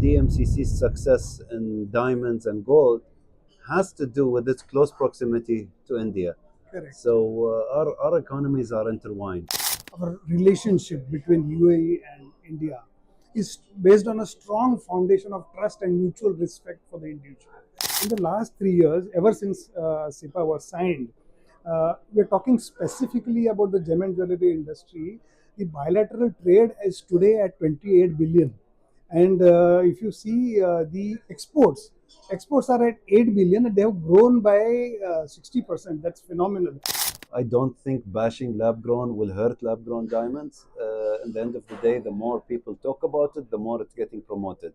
DMCC's success in diamonds and gold has to do with its close proximity to India. Correct. So our economies are intertwined. Our relationship between UAE and India is based on a strong foundation of trust and mutual respect for the individual. In the last 3 years, ever since SIPA was signed, we are talking specifically about the gem and jewelry industry. The bilateral trade is today at 28 billion. And if you see the exports are at 8 billion and they have grown by 60%. That's phenomenal. I don't think bashing lab grown will hurt lab grown diamonds. At the end of the day, the more people talk about it, the more it's getting promoted.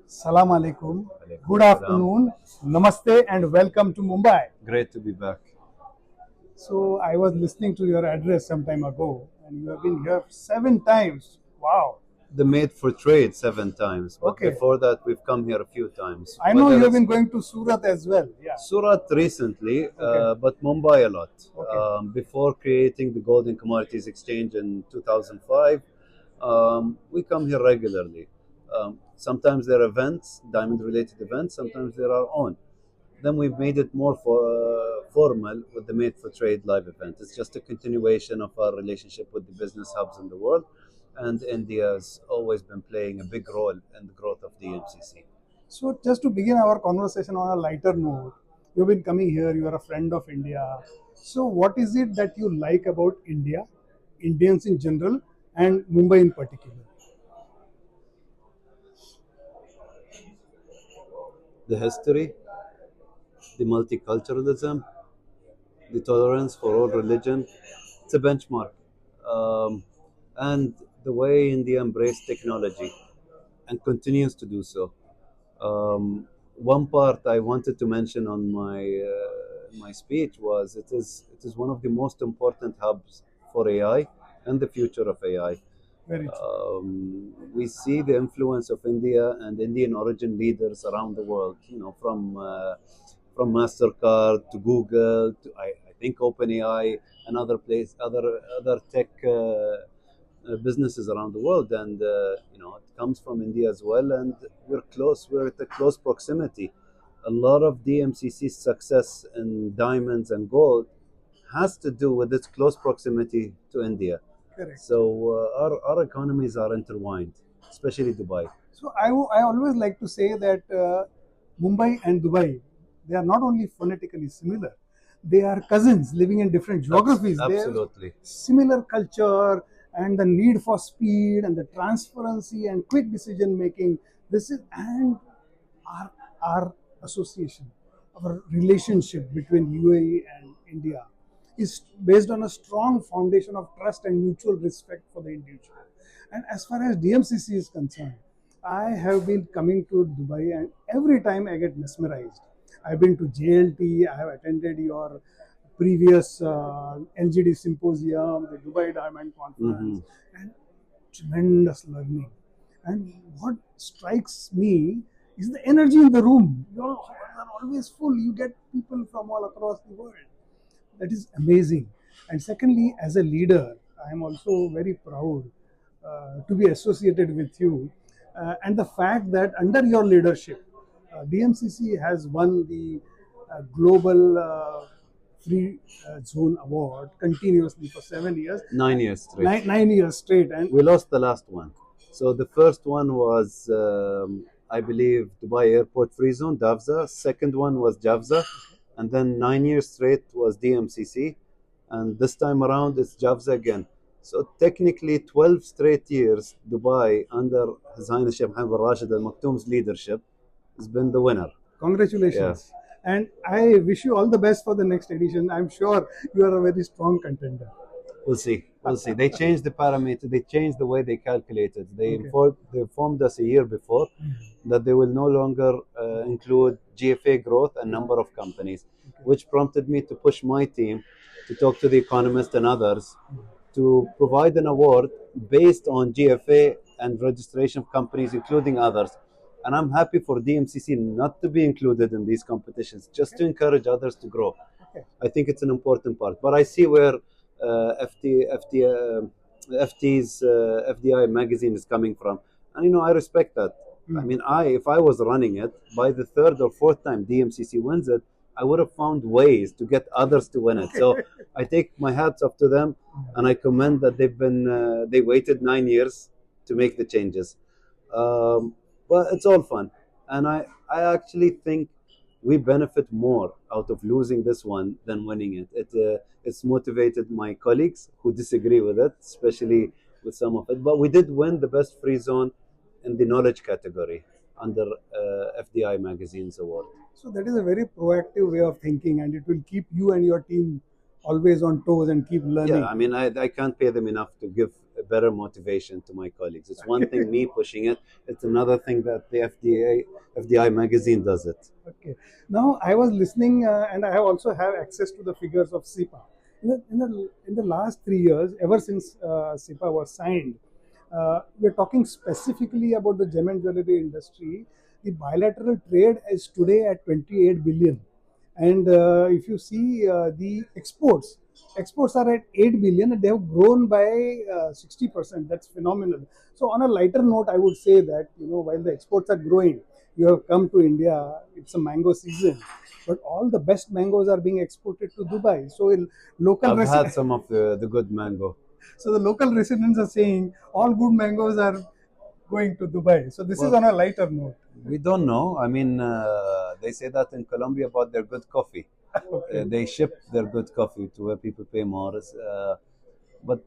Salam alaikum. Alaikum Good salam. afternoon. Namaste and welcome to Mumbai. Great to be back. So I was listening to your address some time ago and you have been here 7 times. Wow. The made for trade 7 times, but Okay. before that, we've come here a few times. I know Whether you have it's been going to Surat as well. Yeah. Surat recently, Okay. but Mumbai a lot. Okay. Before creating the Gold and Commodities Exchange in 2005, we come here regularly. Sometimes there are events, diamond-related events. Sometimes there are own. Then we've made it more formal with the Made for Trade live event. It's just a continuation of our relationship with the business hubs in the world, and India has always been playing a big role in the growth of the DMCC. So just to begin our conversation on a lighter note, you've been coming here, you are a friend of India. So what is it that you like about India, Indians in general, and Mumbai in particular? The history, the multiculturalism, the tolerance for all religion. It's a benchmark. And the way India embraced technology and continues to do so. One part I wanted to mention on my speech was it is one of the most important hubs for AI and the future of AI. Very true. We see the influence of India and Indian origin leaders around the world. You know, from Mastercard to Google to I think OpenAI and other tech businesses around the world, and it comes from India as well. And we're close. We're at a close proximity. A lot of DMCC's success in diamonds and gold has to do with its close proximity to India. Correct. So our economies are intertwined, especially Dubai. So I always like to say that Mumbai and Dubai, they are not only phonetically similar, they are cousins living in different geographies. They have Absolutely. similar culture and the need for speed and the transparency and quick decision making. This is and our association, our relationship between UAE and India is based on a strong foundation of trust and mutual respect for the individual. And as far as DMCC is concerned, I have been coming to Dubai and every time I get mesmerized. I've been to JLT, I have attended your previous LGD Symposium, the Dubai Diamond Conference, and tremendous learning. And what strikes me is the energy in the room. Your halls are always full. You get people from all across the world. That is amazing. And secondly, as a leader, I am also very proud to be associated with you. And the fact that under your leadership, DMCC has won the Global Free Zone Award continuously for 7 years. 9 years straight. 9 years straight. And We lost the last one. So the first one was, I believe, Dubai Airport Free Zone, DAFZA. Second one was JAFZA. And then 9 years straight was DMCC. And this time around, it's JAFZA again. So technically, 12 straight years, Dubai, under His Highness Sheikh Mohammed bin Rashid Al Maktoum's leadership, has been the winner. congratulations. And I wish you all the best for the next edition. I'm sure you are a very strong contender. We'll see. We'll see. They changed the parameter. They changed the way they calculated. They informed us a year before that they will no longer include GFA growth and number of companies, which prompted me to push my team to talk to the economist and others to provide an award based on GFA and registration of companies, including others. And I'm happy for DMCC not to be included in these competitions, just to encourage others to grow. I think it's an important part. But I see where FT's FDI magazine is coming from. And I respect that. I Mm. mean, if I was running it, by the third or fourth time DMCC wins it, I would have found ways to get others to win it. So I take my hats off to them, and I commend that they waited 9 years to make the changes. Um, but it's all fun, and I actually think we benefit more out of losing this one than winning it. It's motivated my colleagues who disagree with it, especially with some of it. But we did win the best free zone in the knowledge category under FDI Magazine's award. So that is a very proactive way of thinking, and it will keep you and your team always on toes and keep learning. Yeah, I mean, I can't pay them enough to give a better motivation to my colleagues. It's one thing me pushing it, it's another thing that the FDI magazine does it. Okay. Now I was listening, and I have also have access to the figures of SIPA. In the last 3 years, ever since SIPA was signed, we're talking specifically about the gem and jewelry industry. The bilateral trade is today at 28 billion, and if you see the exports are at 8 billion, and they have grown by 60%. That's phenomenal. So on a lighter note, I would say that while the exports are growing, you have come to India. It's a mango season, but all the best mangoes are being exported to Dubai. So in local I've had some of the good mango. so the local residents are saying all good mangoes are going to Dubai. So this is on a lighter note. We don't know. I mean, they say that in Colombia about their good coffee. Okay. They ship their good coffee to where people pay more. But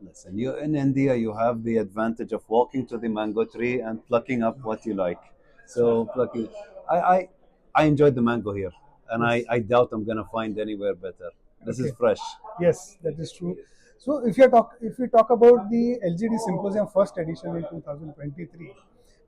listen, you in India, you have the advantage of walking to the mango tree and plucking up what you like. So plucking, I, I, I enjoyed the mango here, and I doubt I'm gonna find anywhere better. This is Okay. fresh. Yes, that is true. So if we talk about the LGD Symposium first edition in 2023,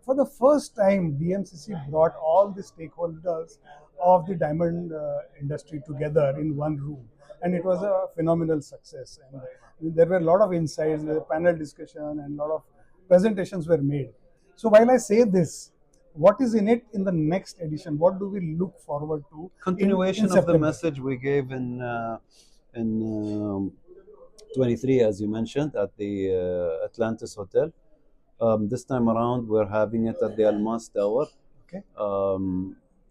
for the first time DMCC brought all the stakeholders of the diamond industry together in one room, and it was a phenomenal success. And there were a lot of insights, the panel discussion, and a lot of presentations were made. So while I say this, what is in it in the next edition? What do we look forward to? Continuation in of the September? message we gave in 23, as you mentioned, at the Atlantis Hotel. This time around, we're having it at the Almas Tower. Okay.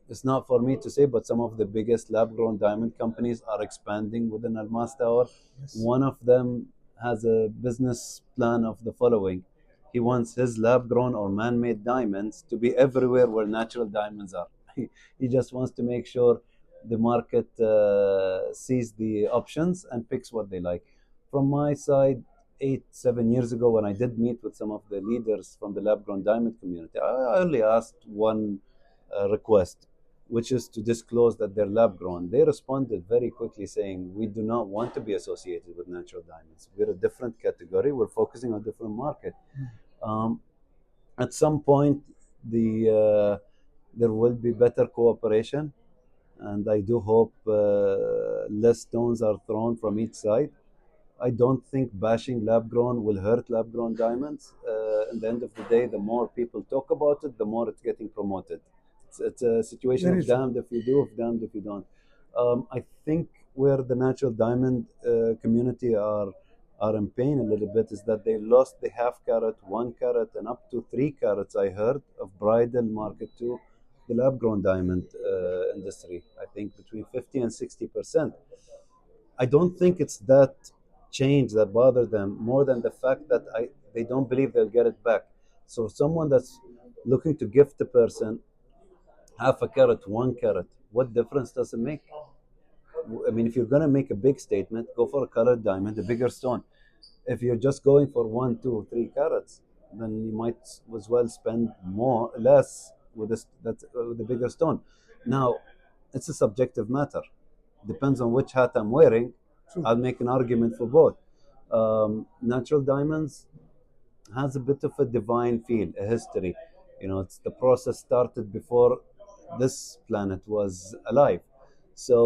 It's not for me to say, but some of the biggest lab-grown diamond companies are expanding within Almas Tower. Yes. One of them has a business plan of the following. He wants his lab-grown or man-made diamonds to be everywhere where natural diamonds are. He just wants to make sure the market sees the options and picks what they like. From my side, 7 years ago, when I did meet with some of the leaders from the lab-grown diamond community, I only asked one request, which is to disclose that they're lab-grown. They responded very quickly saying, we do not want to be associated with natural diamonds. We're a different category. We're focusing on a different market. At some point, there will be better cooperation, and I do hope less stones are thrown from each side. I don't think bashing lab-grown will hurt lab-grown diamonds. At the end of the day, the more people talk about it, the more it's getting promoted. It's a situation Very of true. damned if you do, of damned if you don't. I think where the natural diamond community are in pain a little bit is that they lost the half carat, 1 carat, and up to 3 carats, I heard, of bridal market to the lab-grown diamond industry. I think between 50 and 60%. I don't think it's that change that bother them more than the fact that they don't believe they'll get it back. So someone that's looking to gift a person half a carat, 1 carat, what difference does it make? I mean, if you're gonna make a big statement, go for a colored diamond, a bigger stone. If you're just going for 1, 2, 3 carats, then you might as well spend less with the bigger stone. Now, it's a subjective matter. Depends on which hat I'm wearing. True. I'll make an argument for both. Natural diamonds has a bit of a divine feel, a history. It's the process started before this planet was alive. So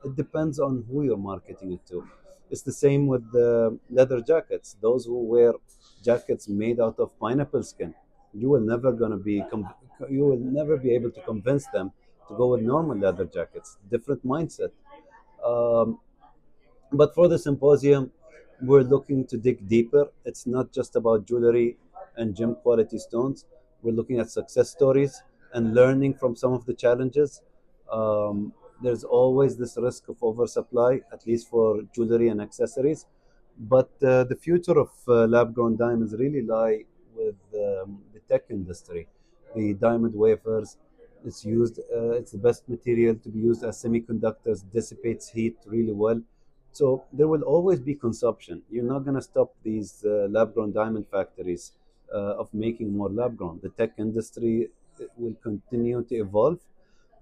it depends on who you're marketing it to. It's the same with the leather jackets. Those who wear jackets made out of pineapple skin, you will never be able to convince them to go with normal leather jackets. Different mindset. Um, but for the symposium, we're looking to dig deeper. It's not just about jewelry and gem quality stones. We're looking at success stories and learning from some of the challenges. There's always this risk of oversupply, at least for jewelry and accessories. But the future of lab-grown diamonds really lie with the tech industry. The diamond wafers, it's used. It's the best material to be used as semiconductors. Dissipates heat really well. So there will always be consumption. You're not going to stop these lab-grown diamond factories of making more lab-grown. The tech industry will continue to evolve,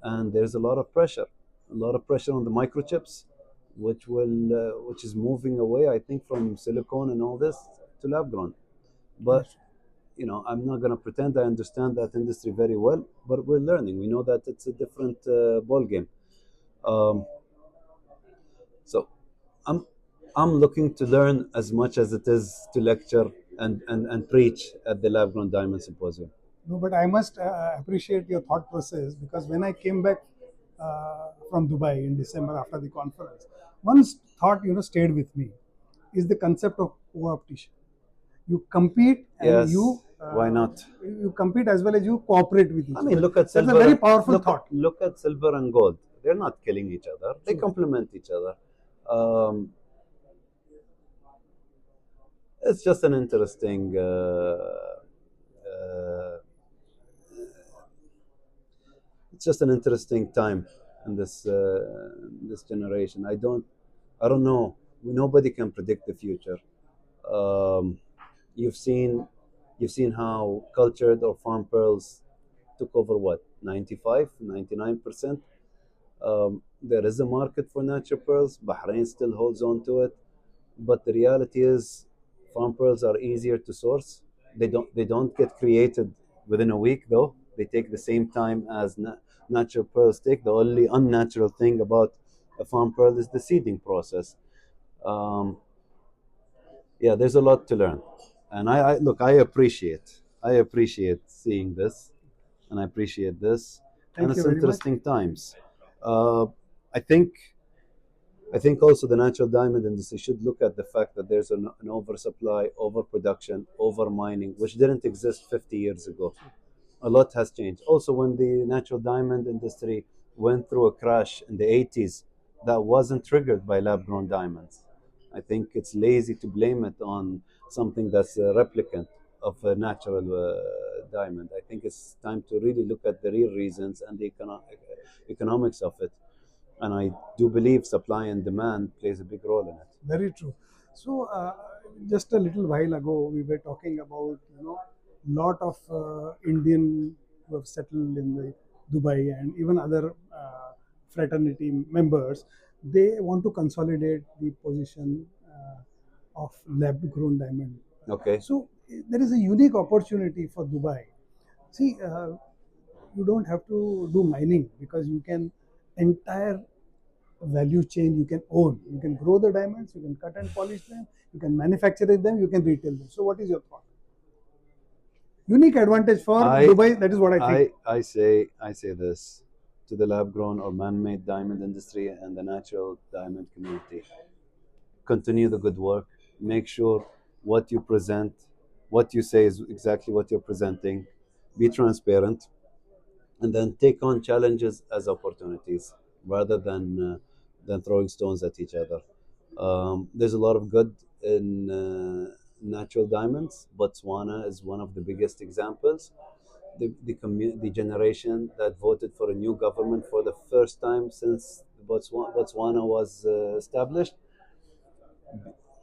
and there's a lot of pressure on the microchips, which is moving away, I think, from silicone and all this to lab-grown. But I'm not going to pretend I understand that industry very well, but we're learning. We know that it's a different ball game. Um, so I'm I'm looking to learn as much as it is to lecture and preach at the Lab Grown Diamond Symposium. No, but I must appreciate your thought process, because when I came back from Dubai in December after the conference, one thought stayed with me is the concept of co-opetition. You compete and Yes, you why not? you compete as well as you cooperate with each I other. mean, look at That's silver. a very powerful thought. Look at silver and gold. They're not killing each other. They True. complement each other. Um, it's just an interesting. It's just an interesting time in this generation. I don't know. Nobody can predict the future. Um, you've seen you've seen how cultured or farm pearls took over what 95, 99%. There is a market for natural pearls. Bahrain still holds on to it, but the reality is farm pearls are easier to source. They don't get created within a week, though. They take the same time as natural pearls take. The only unnatural thing about a farm pearl is the seeding process. Um, yeah, there's a lot to learn, and I look. I appreciate seeing this, and I appreciate this, and Thank you it's very much. interesting times. Uh, I think I think also the natural diamond industry should look at the fact that there's an oversupply, overproduction, over mining, which didn't exist 50 years ago. A lot has changed. Also, when the natural diamond industry went through a crash in the 80s, that wasn't triggered by lab grown diamonds. I think it's lazy to blame it on something that's a replicant of a natural diamond. I think it's time to really look at the real reasons and the economics of it. And I do believe supply and demand plays a big role in it. Very true. So, just a little while ago, we were talking about lot of Indian who have settled in the Dubai, and even other fraternity members. They want to consolidate the position of lab-grown diamond. Okay. So, there is a unique opportunity for Dubai. See, you don't have to do mining, because you can entire value chain you can own. You can grow the diamonds, you can cut and polish them, you can manufacture them, you can retail them. So what is your thought? Unique advantage for Dubai, that is what I think. I say this to the lab grown or man made diamond industry and the natural diamond community. Continue the good work. Make sure what you present, what you say is exactly what you're presenting. Be transparent, and then take on challenges as opportunities rather than throwing stones at each other. There's a lot of good in natural diamonds. Botswana is one of the biggest examples. The generation that voted for a new government for the first time since Botswana was established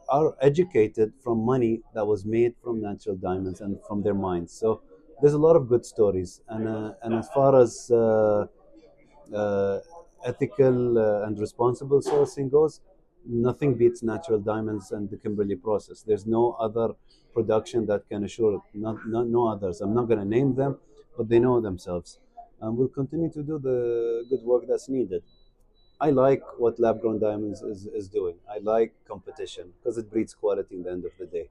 are educated from money that was made from natural diamonds and from their mines. So there's a lot of good stories, and as far as uh, ethical and responsible sourcing goes, nothing beats natural diamonds and the Kimberley process. There's no other production that can assure it. No others. I'm not going to name them, but they know themselves, and we'll continue to do the good work that's needed. I like what lab grown diamonds is doing. I like competition because it breeds quality in the end of the day.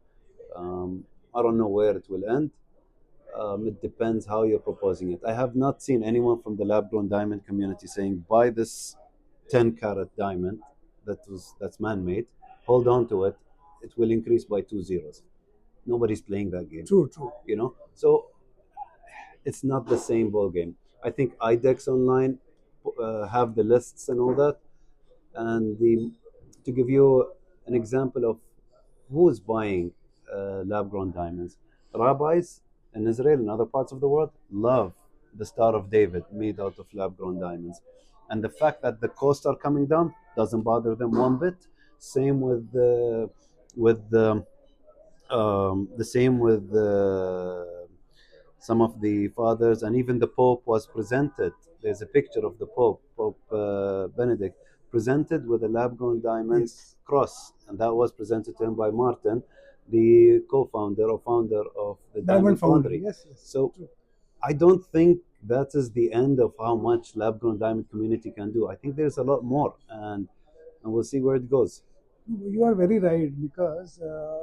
I don't know where it will end. It depends how you're proposing it. I have not seen anyone from the lab grown diamond community saying, buy this 10 carat diamond that's man made, hold on to it, it will increase by two zeros. Nobody's playing that game. True, true. You know, so it's not the same ball game. I think IDEX online have the lists and all that, and to give you an example of who is buying lab-grown diamonds, rabbis in Israel and other parts of the world love the Star of David made out of lab-grown diamonds, and the fact that the costs are coming down doesn't bother them one bit. Same with the same with some of the fathers, and even the Pope was presented. There's a picture of the Pope, Pope Benedict, presented with a lab-grown diamond cross, and that was presented to him by Martin, the co-founder or founder of the Diamond Foundry. Yes, yes. So I don't think that is the end of how much lab-grown diamond community can do. I think there's a lot more, and we'll see where it goes. You are very right, because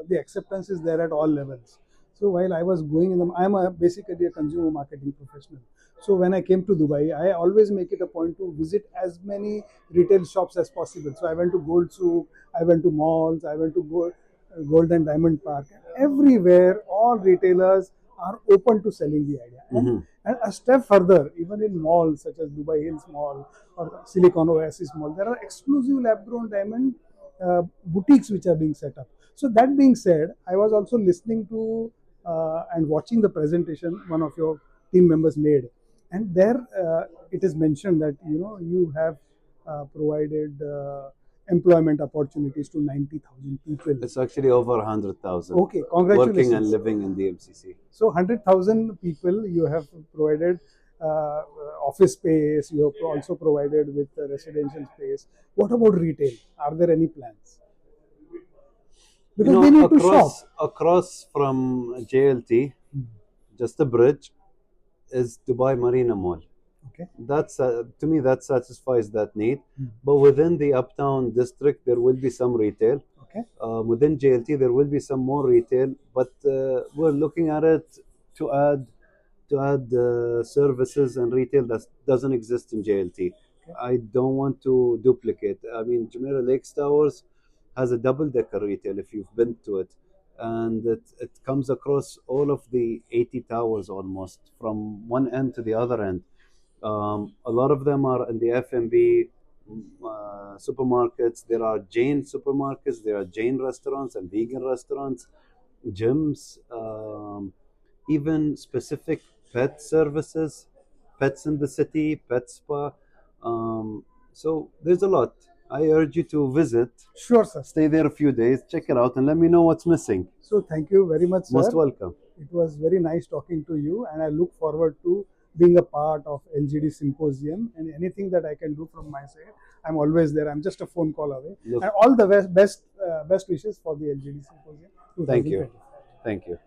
the acceptance is there at all levels. So while I was going in them, I'm basically a consumer marketing professional. So when I came to Dubai, I always make it a point to visit as many retail shops as possible. So I went to Gold Souk, I went to malls, I went to Gold and Diamond Park. Everywhere, all retailers are open to selling the idea. And a step further, even in malls such as Dubai Hills Mall or Silicon Oasis Mall, there are exclusive lab-grown diamond boutiques which are being set up. So that being said, I was also listening to and watching the presentation one of your team members made, and there it is mentioned that you have provided employment opportunities to 90,000 people. It's actually over 100,000. Okay, congratulations. Working and living in DMCC. So 100,000 people you have provided office space. You have also provided with residential space. What about retail? Are there any plans? Because they need to shop. Across from JLT, just a bridge, is Dubai Marina Mall. Okay. That's to me that satisfies that need. But within the uptown district, there will be some retail. Okay. Within JLT, there will be some more retail, but we're looking at it to add services and retail that doesn't exist in JLT. Okay. I don't want to duplicate. I mean, Jumeirah Lakes Towers has a double-decker retail if you've been to it, and it comes across all of the 80 towers almost from one end to the other end. A lot of them are in the F&B supermarkets. There are Jain supermarkets, there are Jain restaurants and vegan restaurants, gyms, even specific pet services, pets in the city, pet spa. So there's a lot. I urge you to visit. Sure, sir. Stay there a few days, check it out, and let me know what's missing. So thank you very much, sir. Most welcome. It was very nice talking to you, and I look forward to being a part of LGD Symposium, and anything that I can do from my side, I'm always there. I'm just a phone call away. And all the best wishes for the LGD Symposium. Thank you. Thank you.